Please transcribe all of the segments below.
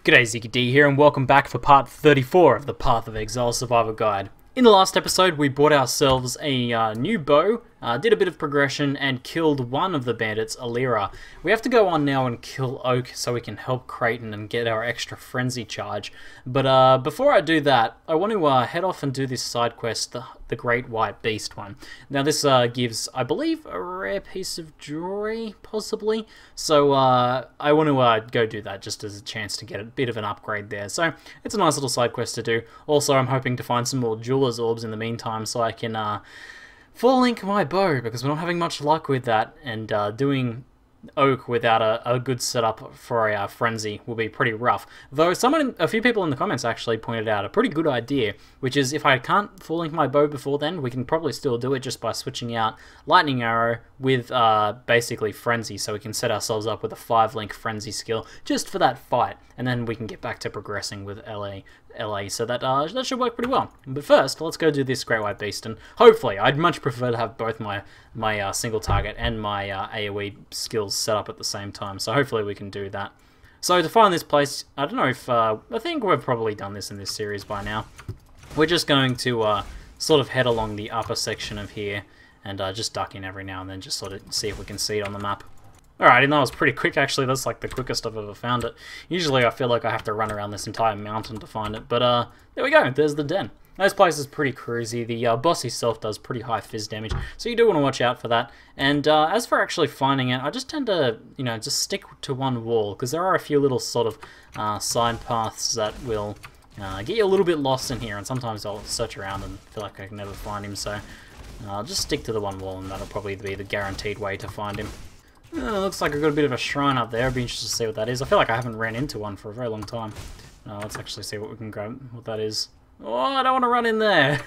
G'day, ZiggyD here, and welcome back for part 34 of the Path of Exile Survival Guide. In the last episode, we bought ourselves a new bow, did a bit of progression, and killed one of the bandits, Alira. We have to go on now and kill Oak so we can help Creighton and get our extra frenzy charge. But before I do that, I want to head off and do this side quest, the Great White Beast one. Now this gives, I believe, a rare piece of jewelry, possibly. So I want to go do that just as a chance to get a bit of an upgrade there. So it's a nice little side quest to do. Also, I'm hoping to find some more Jeweler's Orbs in the meantime so I can full link my bow, because we're not having much luck with that, and doing Oak without a good setup for a frenzy will be pretty rough. Though a few people in the comments actually pointed out a pretty good idea, which is if I can't full link my bow before then, we can probably still do it just by switching out lightning arrow with basically frenzy, so we can set ourselves up with a 5-link frenzy skill just for that fight, and then we can get back to progressing with LA. So that should work pretty well. But first, let's go do this Great White Beast, and hopefully, I'd much prefer to have both my single target and my AoE skills set up at the same time, so hopefully we can do that. So to find this place, I don't know if, I think we've probably done this in this series by now. We're just going to sort of head along the upper section of here, and just duck in every now and then, just sort of see if we can see it on the map. Alright, and that was pretty quick actually. That's like the quickest I've ever found it. Usually I feel like I have to run around this entire mountain to find it, but there we go, there's the den. This place is pretty cruisy. The boss itself does pretty high fizz damage, so you do want to watch out for that. And as for actually finding it, I just tend to, just stick to one wall, because there are a few little sort of side paths that will get you a little bit lost in here, and sometimes I'll search around and feel like I can never find him, so I'll just stick to the one wall, and that'll probably be the guaranteed way to find him. Looks like I've got a bit of a shrine up there. I'd be interested to see what that is. I feel like I haven't ran into one for a very long time. Let's actually see what we can grab, what that is. Oh, I don't want to run in there!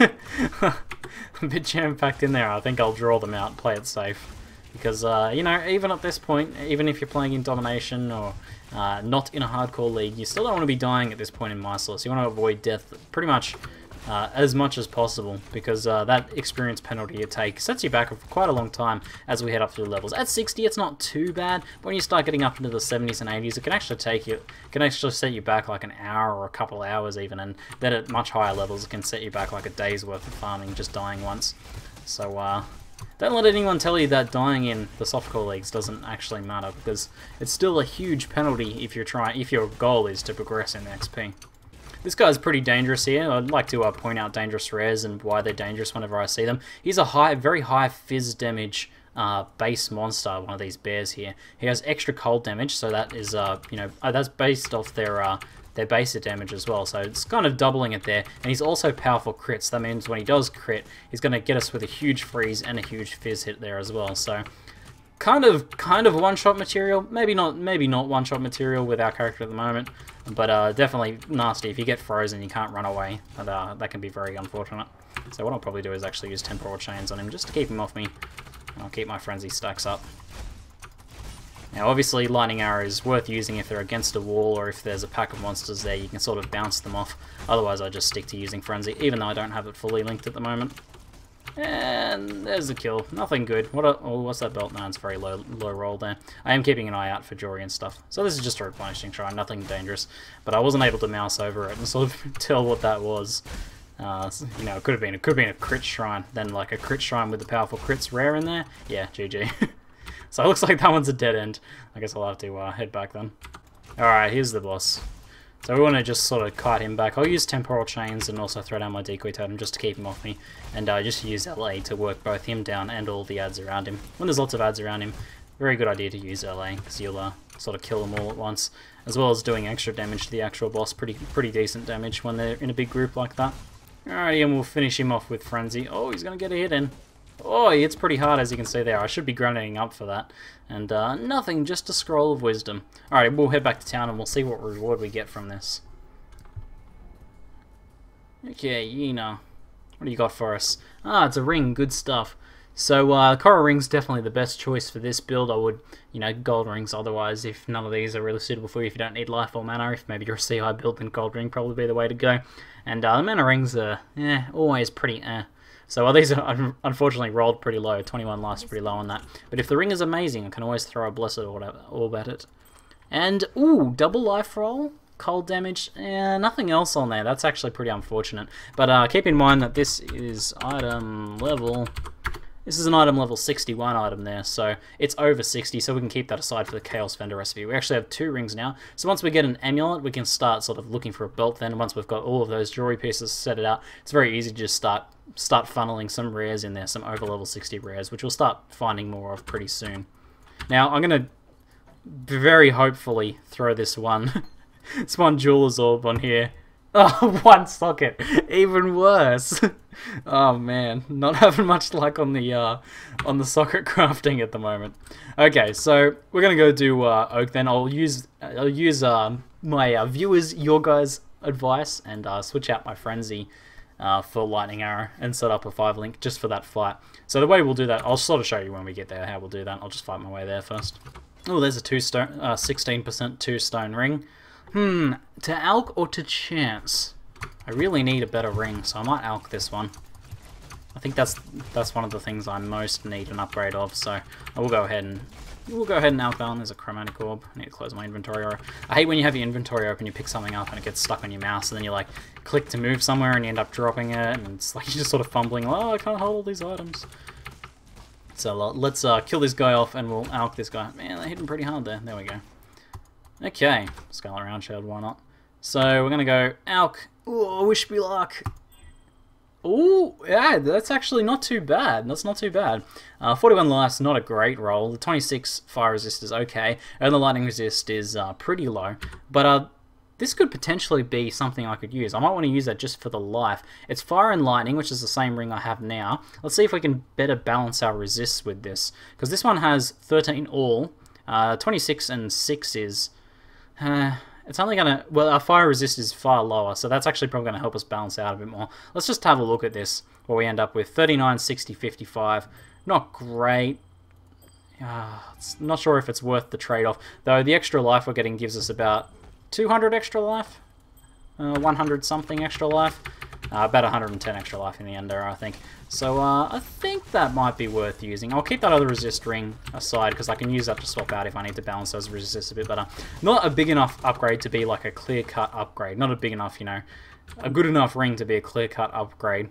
A bit jam-packed in there. I think I'll draw them out, play it safe. Because, even at this point, even if you're playing in Domination or not in a hardcore league, you still don't want to be dying at this point in Merciless. You want to avoid death pretty much as possible, because that experience penalty you take sets you back for quite a long time as we head up through the levels. At 60 it's not too bad, but when you start getting up into the 70s and 80s it can actually set you back like an hour or a couple hours even, and then at much higher levels it can set you back like a day's worth of farming just dying once. So don't let anyone tell you that dying in the softcore leagues doesn't actually matter, because it's still a huge penalty if your goal is to progress in the XP. This guy's pretty dangerous here. I'd like to point out dangerous rares and why they're dangerous whenever I see them. He's a very high fizz damage base monster, one of these bears here. He has extra cold damage, so that is, that's based off their basic damage as well, so it's kind of doubling it there. And he's also powerful crits. That means when he does crit, he's going to get us with a huge freeze and a huge fizz hit there as well. So kind of one-shot material. Maybe not one-shot material with our character at the moment, but definitely nasty. If you get frozen, you can't run away. But that can be very unfortunate. So what I'll probably do is actually use temporal chains on him just to keep him off me. I'll keep my frenzy stacks up. Now obviously lightning arrow is worth using if they're against a wall, or if there's a pack of monsters there, you can sort of bounce them off. Otherwise I just stick to using frenzy, even though I don't have it fully linked at the moment. And there's the kill. Nothing good. What's that belt? No, it's very low roll there. I am keeping an eye out for jewelry and stuff. So this is just a replenishing shrine, nothing dangerous. But I wasn't able to mouse over it and sort of tell what that was. It could have been a crit shrine. Then like a crit shrine with the powerful crits rare in there. Yeah, GG. So it looks like that one's a dead end. I guess I'll have to head back then. Alright, here's the boss. So we want to just sort of kite him back. I'll use temporal chains and also throw down my decoy totem just to keep him off me. And just use LA to work both him down and all the ads around him. When there's lots of ads around him, very good idea to use LA, because you'll sort of kill them all at once. As well as doing extra damage to the actual boss. Pretty decent damage when they're in a big group like that. Alrighty, and we'll finish him off with Frenzy. Oh, he's going to get a hit in. Oh, he hits pretty hard, as you can see there. I should be grinding up for that. And nothing, just a scroll of wisdom. Alright, we'll head back to town and we'll see what reward we get from this. Okay, what do you got for us? Ah, it's a ring, good stuff. So, coral ring's definitely the best choice for this build. I would, gold rings otherwise, if none of these are really suitable for you, if you don't need life or mana. If maybe you're a CI build, then gold ring probably be the way to go. And the mana rings are, always pretty So these are unfortunately rolled pretty low. 21 life's pretty low on that. But if the ring is amazing, I can always throw a Blessed Orb at it. And, ooh, double life roll? cold damage. Nothing else on there. That's actually pretty unfortunate. But keep in mind that this is item level... This is an item level 61 item there, so it's over 60, so we can keep that aside for the Chaos Vendor recipe. We actually have 2 rings now, so once we get an amulet, we can start sort of looking for a belt then. Once we've got all of those jewelry pieces set it out, it's very easy to just start funneling some rares in there, some over level 60 rares, which we'll start finding more of pretty soon. Now, I'm going to very hopefully throw this one, this one Jeweler's Orb on here. Oh, 1 socket, even worse. Oh man, not having much luck on the socket crafting at the moment. Okay, so we're gonna go do oak then. I'll use my viewers, your guys' advice, and switch out my frenzy for lightning arrow and set up a 5-link just for that fight. So the way we'll do that, I'll sort of show you when we get there how we'll do that. I'll just fight my way there first. Oh, there's a 16% 2-stone ring. To alch or to chance? I really need a better ring, so I might alch this one. I think that's one of the things I most need an upgrade of, so I will go ahead and alch that one. There's a chromatic orb. I need to close my inventory. I hate when you have your inventory open, you pick something up and it gets stuck on your mouse, and then you like click to move somewhere and you end up dropping it, and it's like you're just sort of fumbling. Oh, I can't hold all these items. So let's kill this guy off and we'll alch this guy. Man, they hit him pretty hard there. There we go. Okay, Scarlet Round Shield, why not? So we're gonna go alch. Ooh, wish me luck. Ooh, yeah, that's actually not too bad. That's not too bad. 41 life's not a great roll. The 26 fire resist is okay, and the lightning resist is pretty low. But this could potentially be something I could use. I might want to use that just for the life. It's fire and lightning, which is the same ring I have now. Let's see if we can better balance our resists with this, because this one has 13 all. 26 and 6 is... it's only gonna... Well, our fire resist is far lower, so that's actually probably gonna help us balance out a bit more. Let's just have a look at this, what we end up with. 39, 60, 55. Not great. Not sure if it's worth the trade-off. Though the extra life we're getting gives us about 200 extra life. 100 something extra life. About 110 extra life in the end there, I think. So I think that might be worth using. I'll keep that other resist ring aside because I can use that to swap out if I need to balance those resists a bit better. Not a big enough upgrade to be like a clear-cut upgrade. Not a big enough, you know, a good enough ring to be a clear-cut upgrade.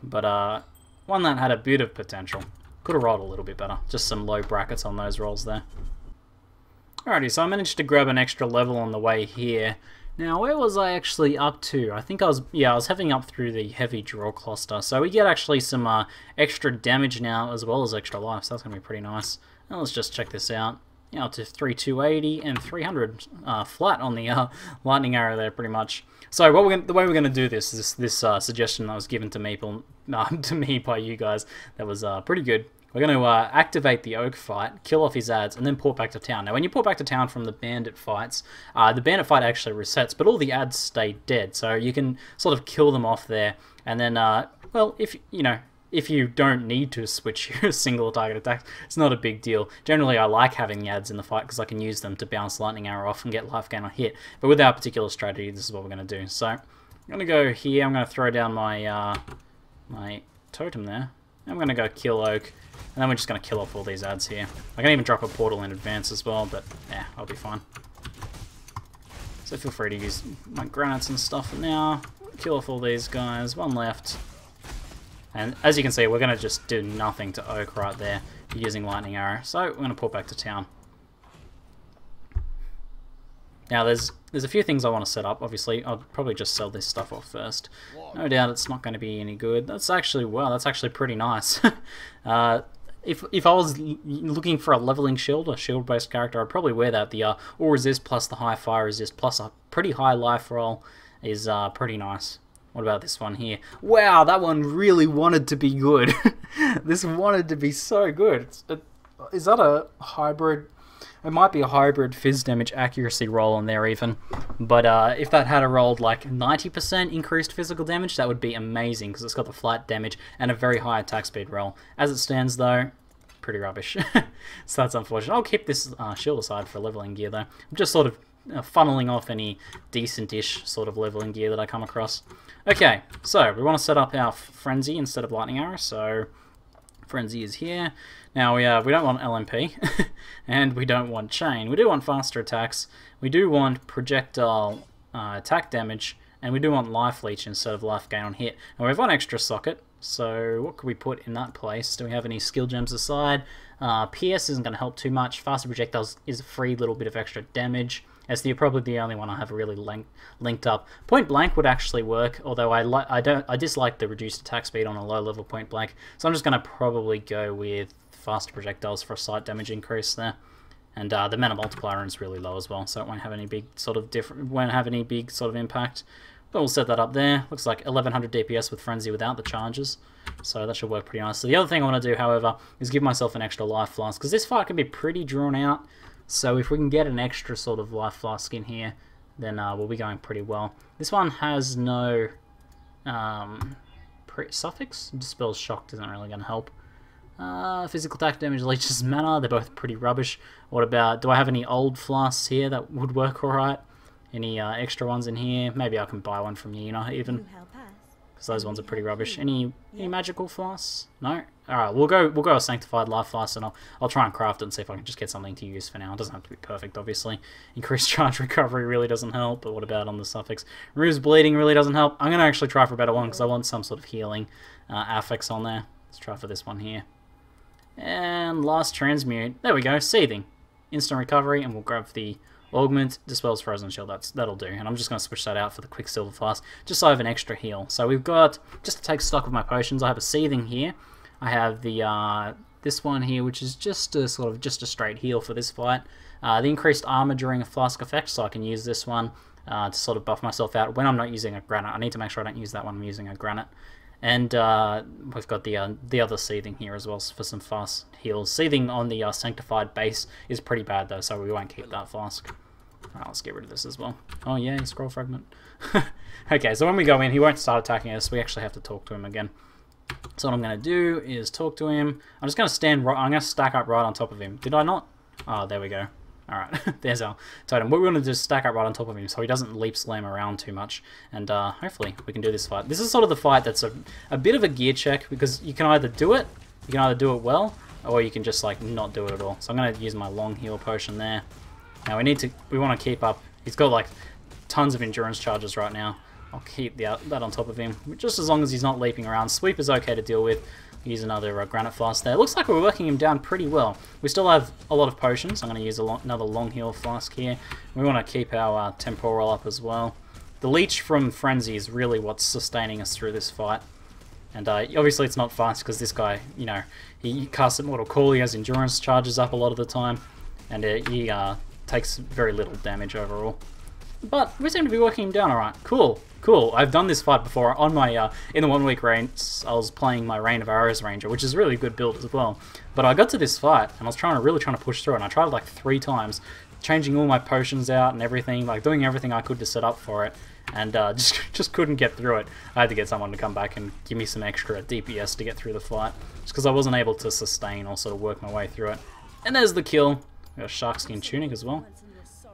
But one that had a bit of potential. Could have rolled a little bit better. Just some low brackets on those rolls there. Alrighty, so I managed to grab an extra level on the way here. Now, where was I actually up to? I think I was heading up through the heavy draw cluster. So we get actually some extra damage now as well as extra life. So that's going to be pretty nice. Now let's just check this out. Yeah, up to 280 and 300 flat on the lightning arrow there, pretty much. So the way we're going to do this is this suggestion that was given to me by you guys. That was pretty good. We're going to activate the Oak fight, kill off his ads, and then port back to town. Now, when you port back to town from the Bandit fights, the Bandit fight actually resets, but all the ads stay dead. So you can sort of kill them off there, and then, well, if you don't need to switch your single target attack, it's not a big deal. Generally, I like having the ads in the fight because I can use them to bounce lightning arrow off and get life gain on hit. But with our particular strategy, this is what we're going to do. So I'm going to go here. I'm going to throw down my my totem there. I'm going to go kill Oak. And then we're just going to kill off all these ads here. I can even drop a portal in advance as well, but yeah, I'll be fine. So feel free to use my granites and stuff for now. Kill off all these guys. One left. And as you can see, we're going to just do nothing to Oak right there using lightning arrow. So we're going to port back to town. Now there's a few things I want to set up. Obviously, I'll probably just sell this stuff off first. No doubt it's not going to be any good. That's actually, wow, that's actually pretty nice. If I was looking for a leveling shield, a shield-based character, I'd probably wear that. The all resist plus the high fire resist plus a pretty high life roll is pretty nice. What about this one here? Wow, that one really wanted to be good. This wanted to be so good. Is that a hybrid? It might be a hybrid fizz damage accuracy roll on there even. But if that had a rolled like 90% increased physical damage, that would be amazing because it's got the flight damage and a very high attack speed roll. As it stands though, pretty rubbish. So that's unfortunate. I'll keep this shield aside for leveling gear though. I'm just sort of funneling off any decent-ish sort of leveling gear that I come across. Okay, so we want to set up our frenzy instead of lightning arrow, so frenzy is here. Now we don't want LMP, and we don't want chain. We do want faster attacks. We do want projectile attack damage, and we do want life leech instead of life gain on hit. And we have one extra socket, so what could we put in that place? Do we have any skill gems aside? PS isn't going to help too much. Faster projectiles is a free little bit of extra damage. As probably the only one I have really linked up. Point blank would actually work, although I dislike the reduced attack speed on a low level point blank. So I'm just going to probably go with faster projectiles for a slight damage increase there. And the mana multiplier is really low as well, so it won't have any big sort of impact. But we'll set that up there. Looks like 1100 DPS with Frenzy without the charges, so that should work pretty nicely. The other thing I want to do, however, is give myself an extra life flask, because this fight can be pretty drawn out. So if we can get an extra sort of life flask in here, then we'll be going pretty well. This one has no suffix. Dispels shock isn't really going to help. Physical attack damage leeches mana. They're both pretty rubbish. What about, do I have any old flasks here that would work alright? Any extra ones in here? Maybe I can buy one from Yuna even, because those ones are pretty rubbish. Any magical flasks? No? Alright, we'll go a sanctified life flask, and I'll try and craft it and see if I can just get something to use for now. It doesn't have to be perfect, obviously. Increased charge recovery really doesn't help, but what about on the suffix? Removes bleeding really doesn't help. I'm going to actually try for a better one, because I want some sort of healing affix on there. Let's try for this one here. And last transmute. There we go, seething. Instant recovery, and we'll grab the augment, dispels frozen shield. That'll do. And I'm just going to switch that out for the quicksilver flask, just so I have an extra heal. So we've got, just to take stock of my potions, I have a seething here. I have the this one here, which is just a straight heal for this fight. The increased armor during a flask effect, so I can use this one to sort of buff myself out when I'm not using a granite. I need to make sure I don't use that when I'm using a granite. And we've got the other seething here as well for some fast heals. Seething on the sanctified base is pretty bad though, so we won't keep that flask. Alright, let's get rid of this as well. Oh yeah, scroll fragment. Okay, so when we go in, he won't start attacking us. We actually have to talk to him again. So what I'm going to do is talk to him. I'm just going to stand right. I'm going to stack up right on top of him. Did I not? Oh, there we go. Alright, there's our totem. We're going to just stack up right on top of him so he doesn't leap slam around too much. And hopefully we can do this fight. This is sort of the fight that's a bit of a gear check, because you can either do it well, or you can just like not do it at all. So I'm going to use my long heal potion there. Now we want to keep up. He's got like tons of endurance charges right now. I'll keep that on top of him, just as long as he's not leaping around. Sweep is okay to deal with. Use another granite flask there. Looks like we're working him down pretty well. We still have a lot of potions. I'm going to use another long heal flask here. We want to keep our temporal up as well. The leech from Frenzy is really what's sustaining us through this fight. And obviously it's not fast, because this guy, you know, he casts at Mortal Call. He has endurance charges up a lot of the time, and he takes very little damage overall. But we seem to be working him down alright. Cool. Cool. I've done this fight before on my, in the 1 week race, I was playing my Rain of Arrows Ranger, which is a really good build as well. But I got to this fight, and I was really trying to push through it, and I tried it like 3 times, changing all my potions out and everything, like doing everything I could to set up for it, and just couldn't get through it. I had to get someone to come back and give me some extra DPS to get through the fight, just because I wasn't able to sustain or sort of work my way through it. And there's the kill. We got a Sharkskin Tunic as well,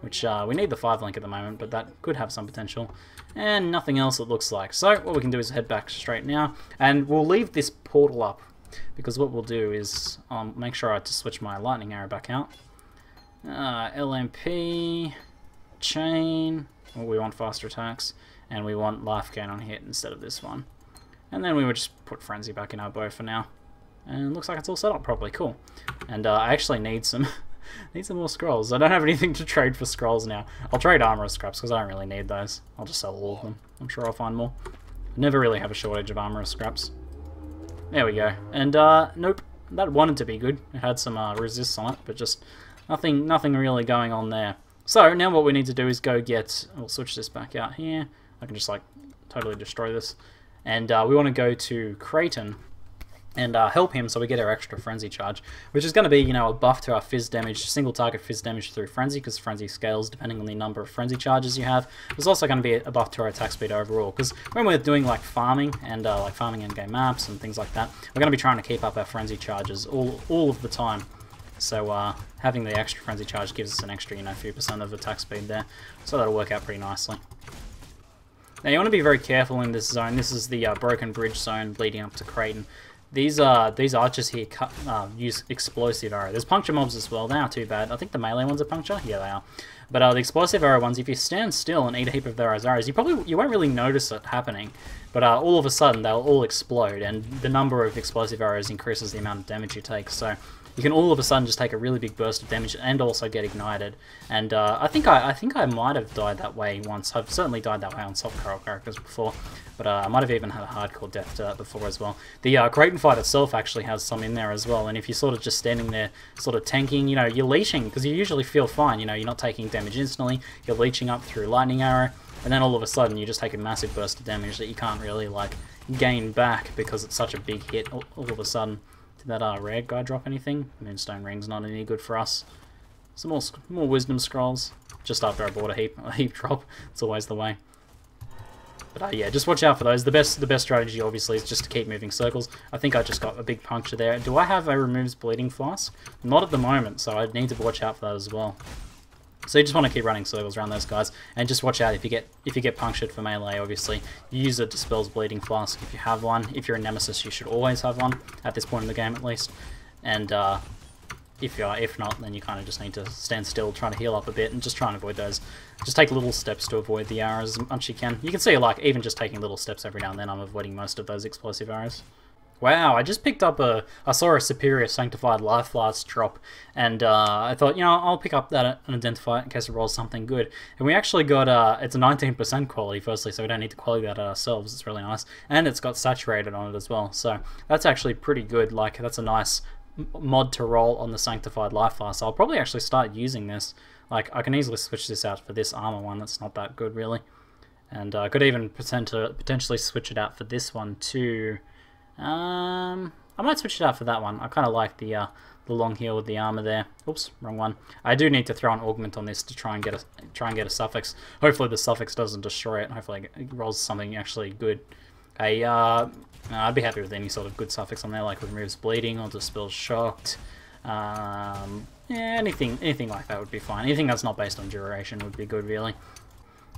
which we need the 5 link at the moment, but that could have some potential. And nothing else it looks like. So what we can do is head back straight now, and we'll leave this portal up, because what we'll do is make sure I just switch my lightning arrow back out. LMP, chain, well, we want faster attacks, and we want life gain on hit instead of this one. And then we would just put Frenzy back in our bow for now. And it looks like it's all set up properly. Cool. And I actually need some more scrolls. I don't have anything to trade for scrolls now. I'll trade armor scraps because I don't really need those. I'll just sell all of them. I'm sure I'll find more. Never really have a shortage of armor scraps. There we go. And nope, that wanted to be good. It had some resists on it, but just nothing really going on there. So now what we need to do is go get. We'll switch this back out here. I can just like totally destroy this. And we want to go to Creighton and help him so we get our extra Frenzy charge, which is going to be, you know, a buff to our Fizz damage, single target Fizz damage through Frenzy, because Frenzy scales depending on the number of Frenzy charges you have. There's also going to be a buff to our attack speed overall, because when we're doing like farming and like farming endgame maps and things like that, we're going to be trying to keep up our Frenzy charges all of the time. So having the extra Frenzy charge gives us an extra, you know, few percent of attack speed there, so that'll work out pretty nicely. Now you want to be very careful in this zone. This is the Broken Bridge zone leading up to Creighton. These archers here use explosive arrow. There's puncture mobs as well. They aren't too bad. I think the melee ones are puncture. Yeah, they are. But the explosive arrow ones, if you stand still and eat a heap of those arrows, you won't really notice it happening. But all of a sudden, they'll all explode, and the number of explosive arrows increases the amount of damage you take. So you can all of a sudden just take a really big burst of damage and also get ignited. And I think I might have died that way once. I've certainly died that way on soft characters before, but I might have even had a hardcore death to that before as well. The Kraken fight itself actually has some in there as well, and if you're sort of just standing there sort of tanking, you know, you're leeching, because you usually feel fine, you know, you're not taking damage instantly, you're leeching up through lightning arrow, and then all of a sudden you just take a massive burst of damage that you can't really, like, gain back because it's such a big hit all of a sudden. Did that rare guy drop anything? Moonstone ring's not any good for us. Some more wisdom scrolls. Just after I bought a heap drop. It's always the way. But yeah, just watch out for those. The best strategy obviously is just to keep moving circles. I think I just got a big puncture there. Do I have a removes bleeding flask? Not at the moment, so I need to watch out for that as well. So you just want to keep running circles around those guys, and just watch out if you get punctured for melee. Obviously, use a dispels bleeding flask if you have one. If you're a nemesis, you should always have one at this point in the game, at least. And if not, then you kind of just need to stand still, try to heal up a bit, and just try and avoid those. Just take little steps to avoid the arrows as much as you can. You can see, like, even just taking little steps every now and then, I'm avoiding most of those explosive arrows. Wow, I just picked up I saw a Superior Sanctified Life Flask drop, and I thought, you know, I'll pick up that and identify it in case it rolls something good. And we actually got, it's a 19% quality, firstly, so we don't need to quality that ourselves. It's really nice. And it's got Saturated on it as well, so that's actually pretty good. Like, that's a nice mod to roll on the Sanctified Life Flask. So I'll probably actually start using this. Like, I can easily switch this out for this armor one. That's not that good, really. And I could even potentially switch it out for this one, too. I might switch it out for that one. I kind of like the long heal with the armor there. Oops, wrong one. I do need to throw an augment on this to try and get a suffix. Hopefully the suffix doesn't destroy it. Hopefully it rolls something actually good. Okay, I'd be happy with any sort of good suffix on there, like removes bleeding or dispels shocked. Yeah, anything like that would be fine. Anything that's not based on duration would be good, really.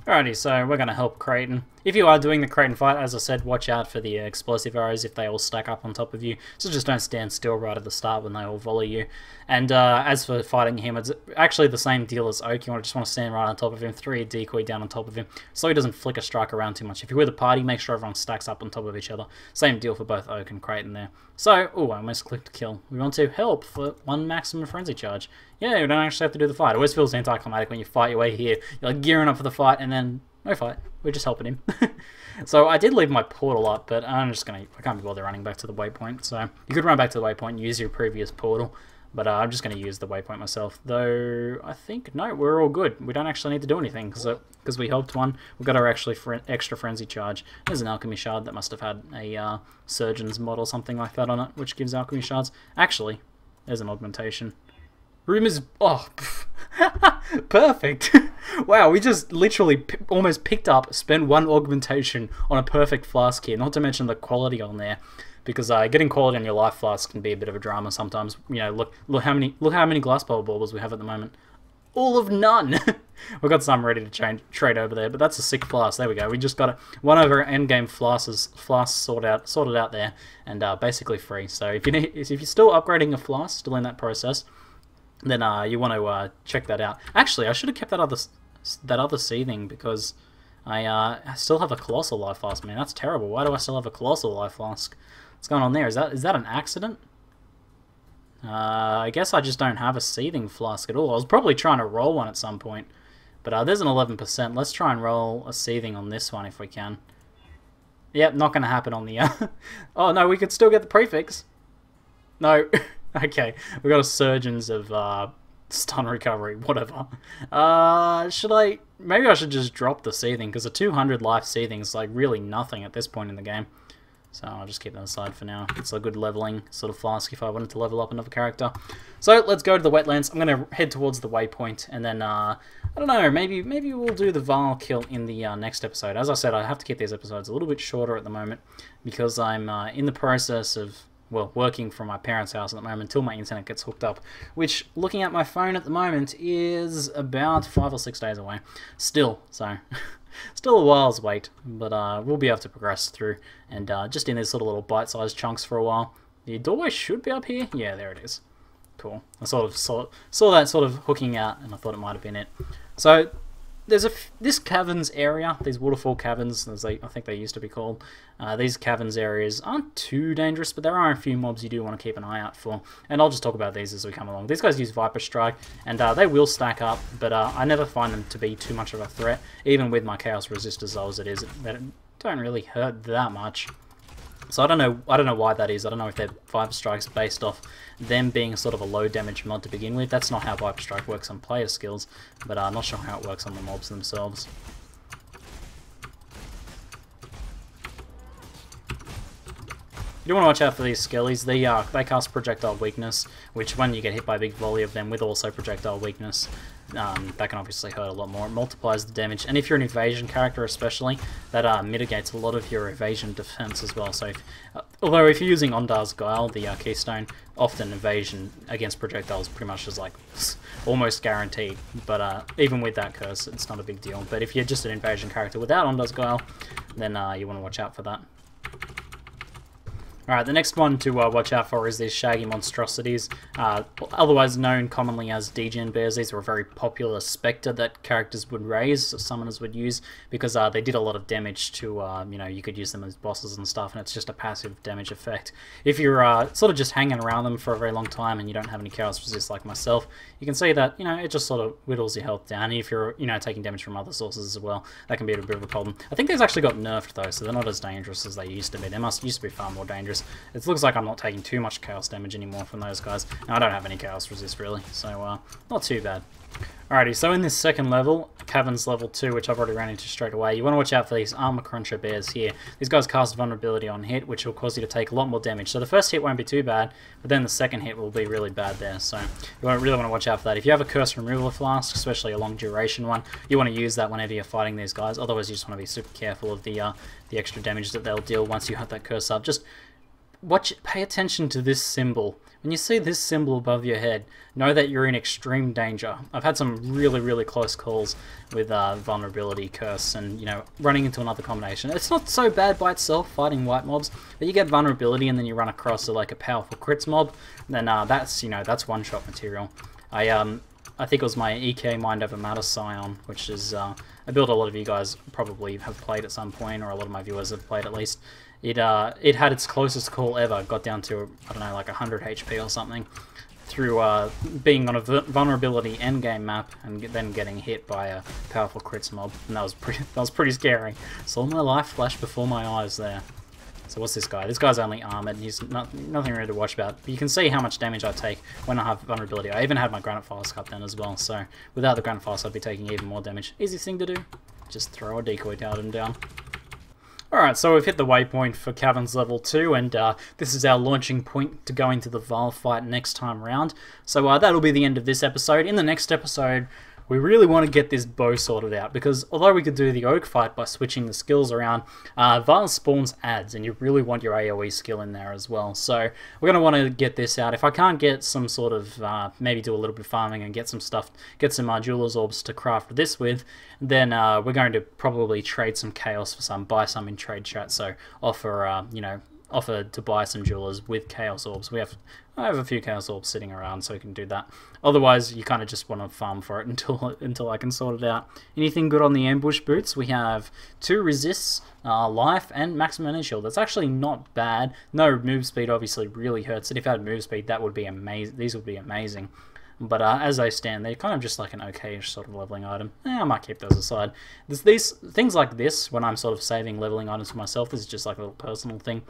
Alrighty, so we're going to help Kraken. If you are doing the Kraken fight, as I said, watch out for the explosive arrows if they all stack up on top of you. So just don't stand still right at the start when they all volley you. And as for fighting him, it's actually the same deal as Oak. You just want to stand right on top of him, throw a decoy down on top of him, so he doesn't flicker strike around too much. If you're with a party, make sure everyone stacks up on top of each other. Same deal for both Oak and Kraken there. So, oh, I almost clicked kill. We want to help for 1 maximum frenzy charge. Yeah, we don't actually have to do the fight. It always feels anticlimactic when you fight your way here. You're like gearing up for the fight, and then no fight. We're just helping him. So I did leave my portal up, but I can't be bothered running back to the waypoint. So you could run back to the waypoint and use your previous portal, but I'm just going to use the waypoint myself. Though I think no, we're all good. We don't actually need to do anything because we helped one. We've got our extra frenzy charge. There's an alchemy shard that must have had a surgeon's mod or something like that on it, which gives alchemy shards. Actually, there's an augmentation. Room is... oh, perfect. Wow, we just literally almost picked up, spent 1 augmentation on a perfect flask here, not to mention the quality on there, because getting quality on your life flask can be a bit of a drama sometimes. You know, look how many glass bubble baubles we have at the moment. All of none. We've got some ready to trade over there, but that's a sick flask. There we go. We just got one of our endgame flasks sorted out there, and basically free. So if you're still upgrading a flask, still in that process, then you want to check that out. Actually, I should have kept that other seething, because I still have a colossal life flask. Man, that's terrible. Why do I still have a colossal life flask? What's going on there? Is that an accident? I guess I just don't have a seething flask at all. I was probably trying to roll one at some point, but there's an 11%. Let's try and roll a seething on this one if we can. Yep, not going to happen on the... oh no, we could still get the prefix. No. Okay, we got a Surgeons of stun recovery, whatever. Maybe I should just drop the seething, because a 200 life seething is like really nothing at this point in the game. So I'll just keep that aside for now. It's a good leveling sort of flask if I wanted to level up another character. So let's go to the wetlands. I'm going to head towards the waypoint, and then I don't know, maybe we'll do the Val kill in the next episode. As I said, I have to keep these episodes a little bit shorter at the moment, because I'm in the process of, well, working from my parents' house at the moment until my internet gets hooked up, which, looking at my phone at the moment, is about 5 or 6 days away. Still, so still a while's wait, but we'll be able to progress through, and just in these sort of little bite-sized chunks for a while. The doorway should be up here. Yeah, there it is. cool. I sort of saw that sort of hooking out, and I thought it might have been it. So there's this caverns area, these Waterfall Caverns, as I think they used to be called. These caverns areas aren't too dangerous, but there are a few mobs you do want to keep an eye out for. And I'll just talk about these as we come along. These guys use Viper Strike, and they will stack up, but I never find them to be too much of a threat. Even with my Chaos Resist as low as it is, they don't really hurt that much. So I don't know why that is. I don't know if their Viper Strike's based off them being sort of a low damage mod to begin with. That's not how Viper Strike works on player skills, but I'm not sure how it works on the mobs themselves. You do want to watch out for these skellies. They cast Projectile Weakness, which when you get hit by a big volley of them with also Projectile Weakness, that can obviously hurt a lot more. It multiplies the damage, and if you're an evasion character especially, that mitigates a lot of your evasion defense as well. So, although if you're using Ondar's Guile, the keystone, often evasion against projectiles pretty much is like almost guaranteed. But even with that curse, it's not a big deal. But if you're just an invasion character without Ondar's Guile, then you want to watch out for that. Alright, the next one to watch out for is these shaggy monstrosities, otherwise known commonly as degen bears. These were a very popular spectre that characters would raise, so summoners would use, because they did a lot of damage to, you know, you could use them as bosses and stuff, and it's just a passive damage effect. If you're sort of just hanging around them for a very long time and you don't have any chaos resist like myself, you can see that, you know, it just sort of whittles your health down. And if you're, you know, taking damage from other sources as well, that can be a bit of a problem. I think these actually got nerfed though, so they're not as dangerous as they used to be. They used to be far more dangerous. It looks like I'm not taking too much chaos damage anymore from those guys. And I don't have any chaos resist really, so not too bad. Alrighty, so in this second level, Caverns level 2, which I've already ran into straight away, you want to watch out for these Armor Cruncher bears here. These guys cast vulnerability on hit, which will cause you to take a lot more damage. So the first hit won't be too bad, but then the second hit will be really bad there. So you really want to watch out for that. If you have a Curse Removal Flask, especially a long duration one, you want to use that whenever you're fighting these guys. Otherwise, you just want to be super careful of the extra damage that they'll deal once you have that curse up. Just pay attention to this symbol. When you see this symbol above your head, know that you're in extreme danger. I've had some really, really close calls with vulnerability, curse, and, you know, running into another combination. It's not so bad by itself, fighting white mobs, but you get vulnerability and then you run across like a powerful crits mob, then that's, you know, that's one-shot material. I think it was my EK Mind Over Matter Scion, which is a build a lot of you guys probably have played at some point, or a lot of my viewers have played at least. It had its closest call ever, got down to, I don't know, like 100 HP or something, through being on a vulnerability endgame map and then getting hit by a powerful crits mob, and that was pretty scary. Saw my life flash before my eyes there. So what's this guy? This guy's only armored, and he's nothing really to watch about. But you can see how much damage I take when I have vulnerability. I even had my Granite Flask up then as well, so without the Granite Flask I'd be taking even more damage. Easiest thing to do, just throw a decoy down and down. Alright, so we've hit the waypoint for Caverns level 2, and this is our launching point to go into the Vile fight next time round. So that'll be the end of this episode. In the next episode, we really want to get this bow sorted out, because although we could do the Oak fight by switching the skills around, Vile spawns adds, and you really want your AoE skill in there as well. So we're going to want to get this out. If I can't get some sort of, maybe do a little bit of farming and get some stuff, get some Jeweler's Orbs to craft this with, then we're going to probably trade some Chaos for some, buy some in trade chat, so offer, you know, offer to buy some Jewelers with Chaos Orbs. I have a few Chaos Orbs sitting around, so we can do that. Otherwise, you kind of just want to farm for it until I can sort it out. Anything good on the ambush boots? We have 2 resists, life, and maximum energy shield. That's actually not bad. No move speed obviously really hurts it. If I had move speed, that would be amazing. These would be amazing. But as they stand, they're kind of just like an okay-ish sort of leveling item. I might keep those aside. These things like this, when I'm sort of saving leveling items for myself, this is just like a little personal thing.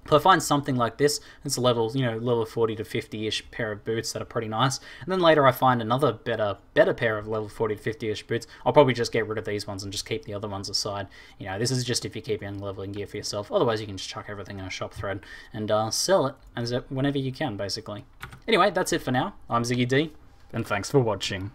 If I find something like this, it's a level, you know, level 40 to 50-ish pair of boots that are pretty nice, and then later I find another better pair of level 40 to 50-ish boots, I'll probably just get rid of these ones and just keep the other ones aside. You know, this is just if you're keeping leveling gear for yourself. Otherwise, you can just chuck everything in a shop thread and sell it whenever you can, basically. Anyway, that's it for now. I'm ZiggyD, and thanks for watching.